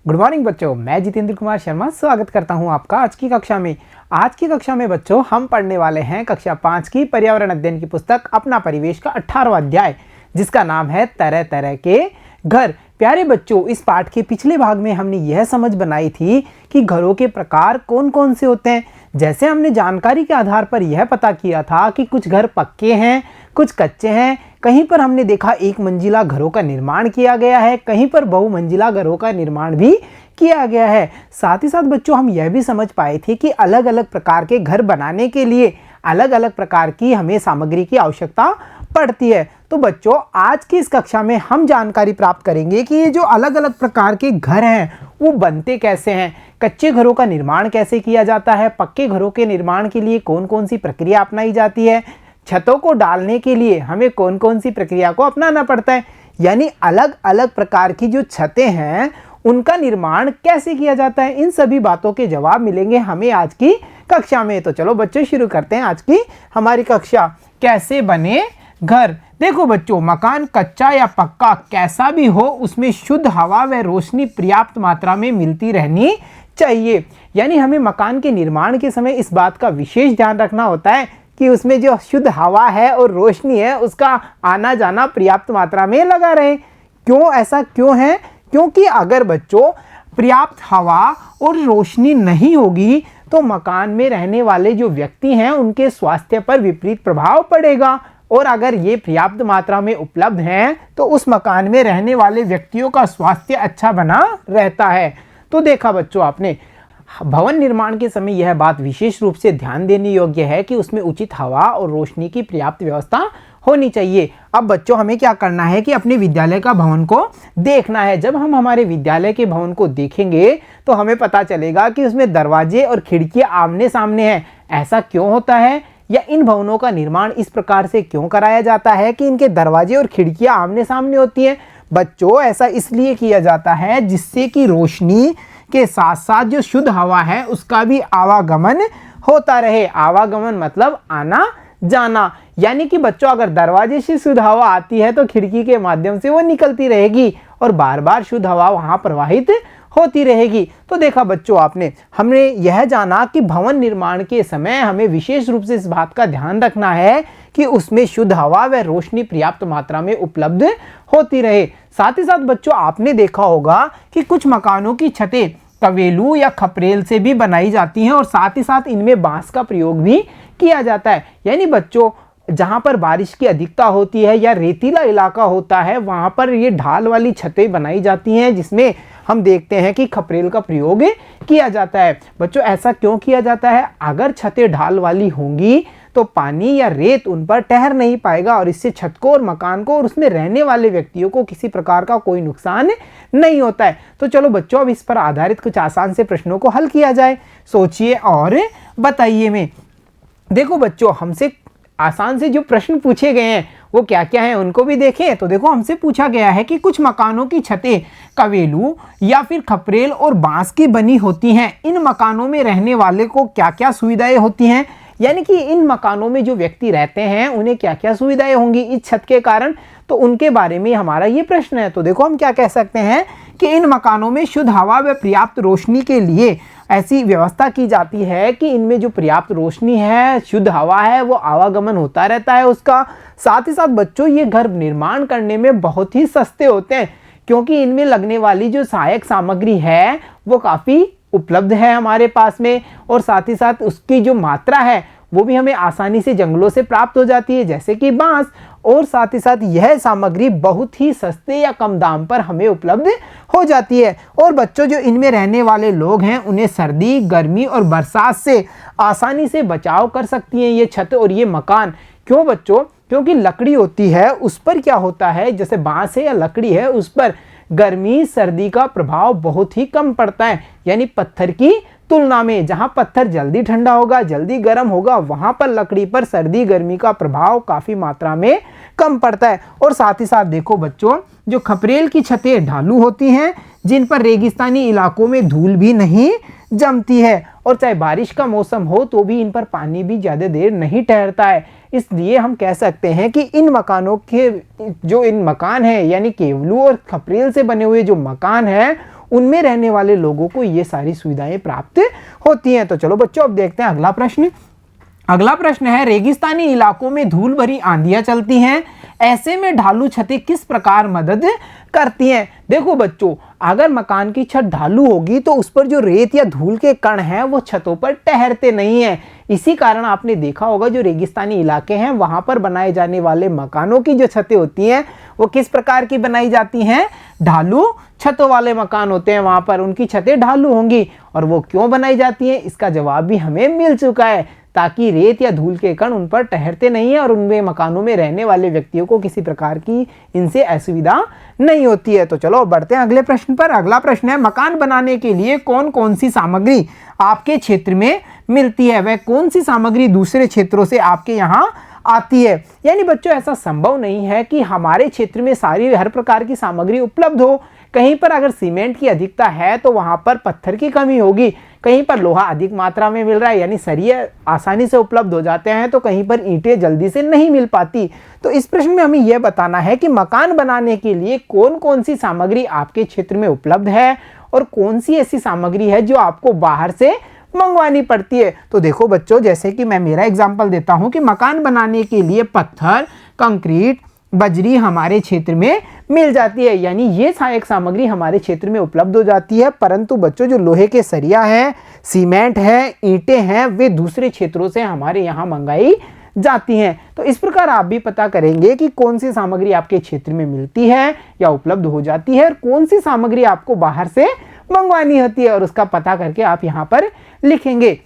Good morning बच्चों, मैं जितेंद्र कुमार शर्मा स्वागत करता हूं आपका आज की कक्षा में। आज की कक्षा में बच्चों हम पढ़ने वाले हैं कक्षा 5 की पर्यावरण अध्ययन की पुस्तक अपना परिवेश का 18वां अध्याय, जिसका नाम है तरह तरह के घर। प्यारे बच्चों, इस पाठ के पिछले भाग में हमने यह समझ बनाई थी कि घरों के प्रकार कौन कौन से होते हैं। जैसे हमने जानकारी के आधार पर यह पता किया था कि कुछ घर पक्के हैं, कुछ कच्चे हैं, कहीं पर हमने देखा एक मंजिला घरों का निर्माण किया गया है, कहीं पर बहुमंजिला घरों का निर्माण भी किया गया है। साथ ही साथ बच्चों हम यह भी समझ पाए थे कि अलग अलग प्रकार के घर बनाने के लिए अलग अलग प्रकार की हमें सामग्री की आवश्यकता पड़ती है। तो बच्चों आज की इस कक्षा में हम जानकारी प्राप्त करेंगे कि ये जो अलग अलग प्रकार के घर हैं वो बनते कैसे हैं, कच्चे घरों का निर्माण कैसे किया जाता है, पक्के घरों के निर्माण के लिए कौन कौन सी प्रक्रिया अपनाई जाती है, छतों को डालने के लिए हमें कौन कौन सी प्रक्रिया को अपनाना पड़ता है, यानी अलग अलग प्रकार की जो छतें हैं उनका निर्माण कैसे किया जाता है। इन सभी बातों के जवाब मिलेंगे हमें आज की कक्षा में। तो चलो बच्चों शुरू करते हैं आज की हमारी कक्षा। कैसे बने घर। देखो बच्चों, मकान कच्चा या पक्का कैसा भी हो उसमें शुद्ध हवा व रोशनी पर्याप्त मात्रा में मिलती रहनी चाहिए। यानी हमें मकान के निर्माण के समय इस बात का विशेष ध्यान रखना होता है कि उसमें जो शुद्ध हवा है और रोशनी है उसका आना जाना पर्याप्त मात्रा में लगा रहे। क्यों ऐसा क्यों है? क्योंकि अगर बच्चों पर्याप्त हवा और रोशनी नहीं होगी तो मकान में रहने वाले जो व्यक्ति हैं उनके स्वास्थ्य पर विपरीत प्रभाव पड़ेगा, और अगर ये पर्याप्त मात्रा में उपलब्ध हैं तो उस मकान में रहने वाले व्यक्तियों का स्वास्थ्य अच्छा बना रहता है। तो देखा बच्चों आपने, भवन निर्माण के समय यह बात विशेष रूप से ध्यान देने योग्य है कि उसमें उचित हवा और रोशनी की पर्याप्त व्यवस्था होनी चाहिए। अब बच्चों हमें क्या करना है कि अपने विद्यालय का भवन को देखना है। जब हम हमारे विद्यालय के भवन को देखेंगे तो हमें पता चलेगा कि उसमें दरवाजे और खिड़कियां आमने सामने हैं। ऐसा क्यों होता है, या इन भवनों का निर्माण इस प्रकार से क्यों कराया जाता है कि इनके दरवाजे और खिड़कियां आमने सामने होती हैं? बच्चों ऐसा इसलिए किया जाता है जिससे कि रोशनी के साथ साथ जो शुद्ध हवा है उसका भी आवागमन होता रहे। आवागमन मतलब आना जाना, यानी कि बच्चों अगर दरवाजे से शुद्ध हवा आती है तो खिड़की के माध्यम से वो निकलती रहेगी और बार बार शुद्ध हवा वहां प्रवाहित होती रहेगी। तो देखा बच्चों आपने, हमने यह जाना कि भवन निर्माण के समय हमें विशेष रूप से इस बात का ध्यान रखना है कि उसमें शुद्ध हवा व रोशनी पर्याप्त मात्रा में उपलब्ध होती रहे। साथ ही साथ बच्चों आपने देखा होगा कि कुछ मकानों की छतें कवेलू या खपरेल से भी बनाई जाती हैं और साथ ही साथ इनमें बांस का प्रयोग भी किया जाता है। यानी बच्चों जहां पर बारिश की अधिकता होती है या रेतीला इलाका होता है वहां पर ये ढाल वाली छतें बनाई जाती हैं जिसमें हम देखते हैं कि खपरेल का प्रयोग किया जाता है। बच्चों ऐसा क्यों किया जाता है? अगर छतें ढाल वाली होंगी तो पानी या रेत उन पर ठहर नहीं पाएगा और इससे छत को और मकान को और उसमें रहने वाले व्यक्तियों को किसी प्रकार का कोई नुकसान नहीं होता है। तो चलो बच्चों अब इस पर आधारित कुछ आसान से प्रश्नों को हल किया जाए। सोचिए और बताइए में। देखो बच्चों हमसे आसान से जो प्रश्न पूछे गए हैं वो क्या क्या हैं उनको भी देखें। तो देखो हमसे पूछा गया है कि कुछ मकानों की छतें कवेलू या फिर खपरेल और बांस की बनी होती हैं। इन मकानों में रहने वाले को क्या क्या सुविधाएं होती हैं, यानी कि इन मकानों में जो व्यक्ति रहते हैं उन्हें क्या क्या सुविधाएं होंगी इस छत के कारण, तो उनके बारे में हमारा ये प्रश्न है। तो देखो हम क्या कह सकते हैं कि इन मकानों में शुद्ध हवा व पर्याप्त रोशनी के लिए ऐसी व्यवस्था की जाती है कि इनमें जो पर्याप्त रोशनी है, शुद्ध हवा है, वो आवागमन होता रहता है उसका। साथ ही साथ बच्चों ये घर निर्माण करने में बहुत ही सस्ते होते हैं क्योंकि इनमें लगने वाली जो सहायक सामग्री है वो काफ़ी उपलब्ध है हमारे पास में, और साथ ही साथ उसकी जो मात्रा है वो भी हमें आसानी से जंगलों से प्राप्त हो जाती है जैसे कि बांस, और साथ ही साथ यह सामग्री बहुत ही सस्ते या कम दाम पर हमें उपलब्ध हो जाती है। और बच्चों जो इनमें रहने वाले लोग हैं उन्हें सर्दी, गर्मी और बरसात से आसानी से बचाव कर सकती हैं ये छत और ये मकान। क्यों बच्चों? क्योंकि लकड़ी होती है उस पर क्या होता है, जैसे बांस है या लकड़ी है उस पर गर्मी सर्दी का प्रभाव बहुत ही कम पड़ता है। यानी पत्थर की तुलना में जहां पत्थर जल्दी ठंडा होगा, जल्दी गर्म होगा, वहां पर लकड़ी पर सर्दी गर्मी का प्रभाव काफी मात्रा में कम पड़ता है। और साथ ही साथ देखो बच्चों जो खपरेल की छतें ढालू होती हैं जिन पर रेगिस्तानी इलाकों में धूल भी नहीं जमती है और चाहे बारिश का मौसम हो तो भी इन पर पानी भी ज़्यादा देर नहीं ठहरता है। इसलिए हम कह सकते हैं कि इन मकानों के जो इन मकान हैं यानी केवलू और खपरेल से बने हुए जो मकान हैं उनमें रहने वाले लोगों को ये सारी सुविधाएं प्राप्त होती हैं। तो चलो बच्चों अब देखते हैं अगला प्रश्न। अगला प्रश्न है, रेगिस्तानी इलाकों में धूल भरी आंधियां चलती हैं, ऐसे में ढालू छतें किस प्रकार मदद करती हैं। देखो बच्चों, अगर मकान की छत ढालू होगी तो उस पर जो रेत या धूल के कण हैं वो छतों पर ठहरते नहीं हैं। इसी कारण आपने देखा होगा जो रेगिस्तानी इलाके हैं वहां पर बनाए जाने वाले मकानों की जो छतें होती हैं वो किस प्रकार की बनाई जाती हैं, ढालू छतों वाले मकान होते हैं, वहां पर उनकी छतें ढालू होंगी। और वो क्यों बनाई जाती हैं इसका जवाब भी हमें मिल चुका है, ताकि रेत या धूल के कण उन पर ठहरते नहीं है और उनमें मकानों में रहने वाले व्यक्तियों को किसी प्रकार की इनसे असुविधा नहीं होती है। तो चलो बढ़ते हैं अगले प्रश्न पर। अगला प्रश्न है, मकान बनाने के लिए कौन कौन सी सामग्री आपके क्षेत्र में मिलती है, वह कौन सी सामग्री दूसरे क्षेत्रों से आपके यहाँ आती है। यानी बच्चों ऐसा संभव नहीं है कि हमारे क्षेत्र में सारी हर प्रकार की सामग्री उपलब्ध हो। कहीं पर अगर सीमेंट की अधिकता है तो वहां पर पत्थर की कमी होगी, कहीं पर लोहा अधिक मात्रा में मिल रहा है यानी सरिये आसानी से उपलब्ध हो जाते हैं, तो कहीं पर ईंटें जल्दी से नहीं मिल पाती। तो इस प्रश्न में हमें यह बताना है कि मकान बनाने के लिए कौन कौन सी सामग्री आपके क्षेत्र में उपलब्ध है और कौन सी ऐसी सामग्री है जो आपको बाहर से मंगवानी पड़ती है। तो देखो बच्चों, जैसे कि मैं मेरा एग्जांपल देता हूं कि मकान बनाने के लिए पत्थर, कंक्रीट, बजरी हमारे क्षेत्र में मिल जाती है, यानी ये सहायक सामग्री हमारे क्षेत्र में उपलब्ध हो जाती है। परंतु बच्चों जो लोहे के सरिया है, सीमेंट है, ईंटें हैं, वे दूसरे क्षेत्रों से हमारे यहाँ मंगाई जाती हैं। तो इस प्रकार आप भी पता करेंगे कि कौन सी सामग्री आपके क्षेत्र में मिलती है या उपलब्ध हो जाती है और कौन सी सामग्री आपको बाहर से मंगवानी होती है, और उसका पता करके आप यहाँ पर लिखेंगे।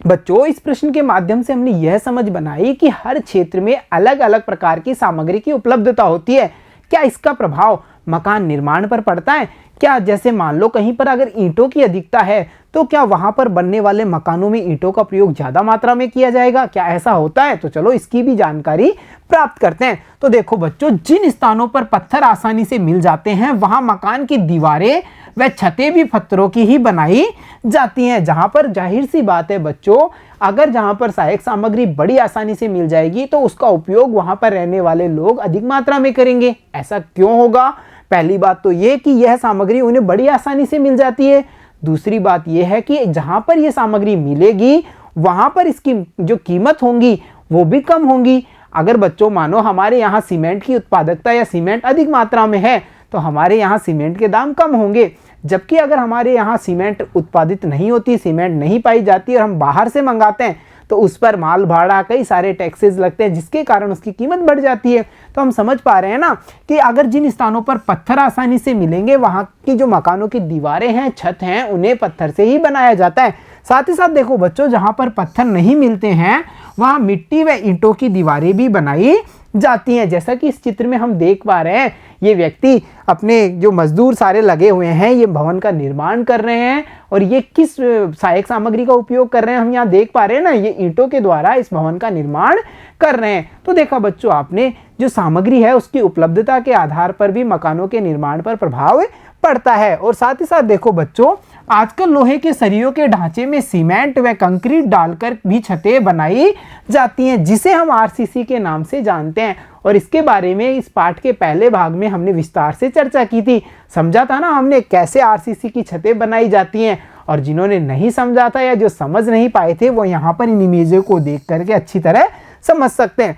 बच्चों इस प्रश्न के माध्यम से हमने यह समझ बनाई कि हर क्षेत्र में अलग अलग प्रकार की सामग्री की उपलब्धता होती है। क्या इसका प्रभाव मकान निर्माण पर पड़ता है? क्या जैसे मान लो कहीं पर अगर ईंटों की अधिकता है तो क्या वहां पर बनने वाले मकानों में ईंटों का प्रयोग ज्यादा मात्रा में किया जाएगा? क्या ऐसा होता है? तो चलो इसकी भी जानकारी प्राप्त करते हैं। तो देखो बच्चों, जिन स्थानों पर पत्थर आसानी से मिल जाते हैं वहां मकान की दीवारें व छतें भी पत्थरों की ही बनाई जाती हैं। जहां पर जाहिर सी बात है बच्चों, अगर जहां पर सहायक सामग्री बड़ी आसानी से मिल जाएगी तो उसका उपयोग वहां पर रहने वाले लोग अधिक मात्रा में करेंगे। ऐसा क्यों होगा? पहली बात तो ये कि यह सामग्री उन्हें बड़ी आसानी से मिल जाती है। दूसरी बात यह है कि जहां पर यह सामग्री मिलेगी वहां पर इसकी जो कीमत होंगी वो भी कम होंगी। अगर बच्चों मानो हमारे यहाँ सीमेंट की उत्पादकता या सीमेंट अधिक मात्रा में है तो हमारे यहाँ सीमेंट के दाम कम होंगे, जबकि अगर हमारे यहाँ सीमेंट उत्पादित नहीं होती, सीमेंट नहीं पाई जाती और हम बाहर से मंगाते हैं तो उस पर माल भाड़ा, कई सारे टैक्सेस लगते हैं जिसके कारण उसकी कीमत बढ़ जाती है। तो हम समझ पा रहे हैं ना कि अगर जिन स्थानों पर पत्थर आसानी से मिलेंगे वहाँ की जो मकानों की दीवारें हैं, छत हैं, उन्हें पत्थर से ही बनाया जाता है। साथ ही साथ देखो बच्चों, जहाँ पर पत्थर नहीं मिलते हैं वहाँ मिट्टी व ईंटों की दीवारें भी बनाई जाती हैं। जैसा कि इस चित्र में हम देख पा रहे हैं, ये व्यक्ति अपने जो मजदूर सारे लगे हुए हैं ये भवन का निर्माण कर रहे हैं और ये किस सहायक सामग्री का उपयोग कर रहे हैं हम यहाँ देख पा रहे हैं ना, ये ईंटों के द्वारा इस भवन का निर्माण कर रहे हैं। तो देखा बच्चों आपने, जो सामग्री है उसकी उपलब्धता के आधार पर भी मकानों के निर्माण पर प्रभाव पड़ता है। और साथ ही साथ देखो बच्चों, आजकल लोहे के सरियों के ढांचे में सीमेंट व कंक्रीट डालकर भी छतें बनाई जाती हैं, जिसे हम आरसीसी के नाम से जानते हैं। और इसके बारे में इस पाठ के पहले भाग में हमने विस्तार से चर्चा की थी। समझा था ना हमने कैसे आरसीसी की छतें बनाई जाती हैं। और जिन्होंने नहीं समझा था या जो समझ नहीं पाए थे वो यहाँ पर इन इमेजों को देख करके अच्छी तरह समझ सकते हैं।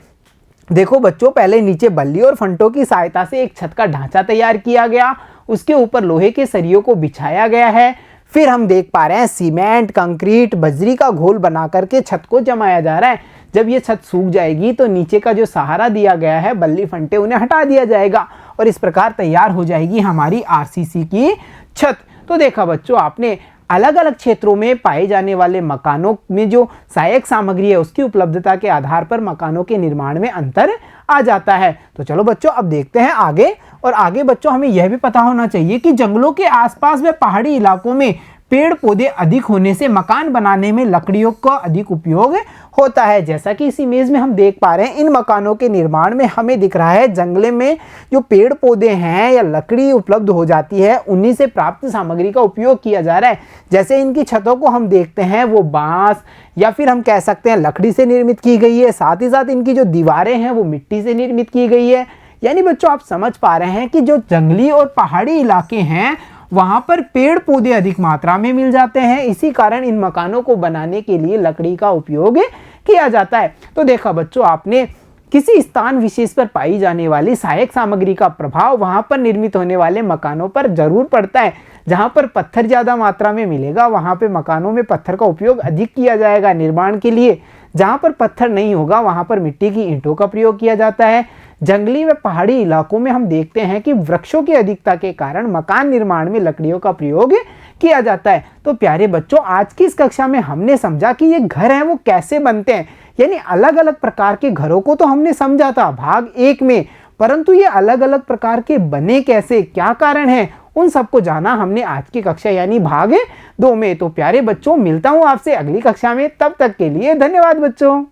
देखो बच्चों, पहले नीचे बल्ली और फंटों की सहायता से एक छत का ढांचा तैयार किया गया, उसके ऊपर लोहे के सरियों को बिछाया गया है। फिर हम देख पा रहे हैं सीमेंट, कंक्रीट, बजरी का घोल बना करके छत को जमाया जा रहा है। जब ये छत सूख जाएगी तो नीचे का जो सहारा दिया गया है, बल्ली फंटे, उन्हें हटा दिया जाएगा और इस प्रकार तैयार हो जाएगी हमारी आरसीसी की छत। तो देखा बच्चों आपने, अलग अलग क्षेत्रों में पाए जाने वाले मकानों में जो सहायक सामग्री है उसकी उपलब्धता के आधार पर मकानों के निर्माण में अंतर आ जाता है। तो चलो बच्चों अब देखते हैं आगे। और आगे बच्चों हमें यह भी पता होना चाहिए कि जंगलों के आसपास व पहाड़ी इलाकों में पेड़ पौधे अधिक होने से मकान बनाने में लकड़ियों का अधिक उपयोग होता है। जैसा कि इस इमेज में हम देख पा रहे हैं, इन मकानों के निर्माण में हमें दिख रहा है जंगले में जो पेड़ पौधे हैं या लकड़ी उपलब्ध हो जाती है उन्हीं से प्राप्त सामग्री का उपयोग किया जा रहा है। जैसे इनकी छतों को हम देखते हैं वो बांस या फिर हम कह सकते हैं लकड़ी से निर्मित की गई है। साथ ही साथ इनकी जो दीवारें हैं वो मिट्टी से निर्मित की गई है। यानी बच्चों आप समझ पा रहे हैं कि जो जंगली और पहाड़ी इलाके हैं वहां पर पेड़ पौधे अधिक मात्रा में मिल जाते हैं। इसी कारण इन मकानों को बनाने के लिए लकड़ी का उपयोग किया जाता है। तो देखा बच्चों, आपने किसी स्थान विशेष पर पाई जाने वाली सहायक सामग्री का प्रभाव वहां पर निर्मित होने वाले मकानों पर जरूर पड़ता है। जहां पर पत्थर ज्यादा मात्रा में मिलेगा वहां पे मकानों में पत्थर का उपयोग अधिक किया जाएगा निर्माण के लिए। जहां पर पत्थर नहीं होगा वहां पर मिट्टी की ईंटों का प्रयोग किया जाता है। जंगली व पहाड़ी इलाकों में हम देखते हैं कि वृक्षों की अधिकता के कारण मकान निर्माण में लकड़ियों का प्रयोग किया जाता है। तो प्यारे बच्चों, आज की इस कक्षा में हमने समझा कि ये घर हैं वो कैसे बनते हैं, यानी अलग अलग प्रकार के घरों को तो हमने समझा था भाग 1 में, परंतु ये अलग अलग प्रकार के बने कैसे, क्या कारण है, उन सबको जाना हमने आज की कक्षा यानी भाग 2 में। तो प्यारे बच्चों, मिलता हूं आपसे अगली कक्षा में, तब तक के लिए धन्यवाद बच्चों।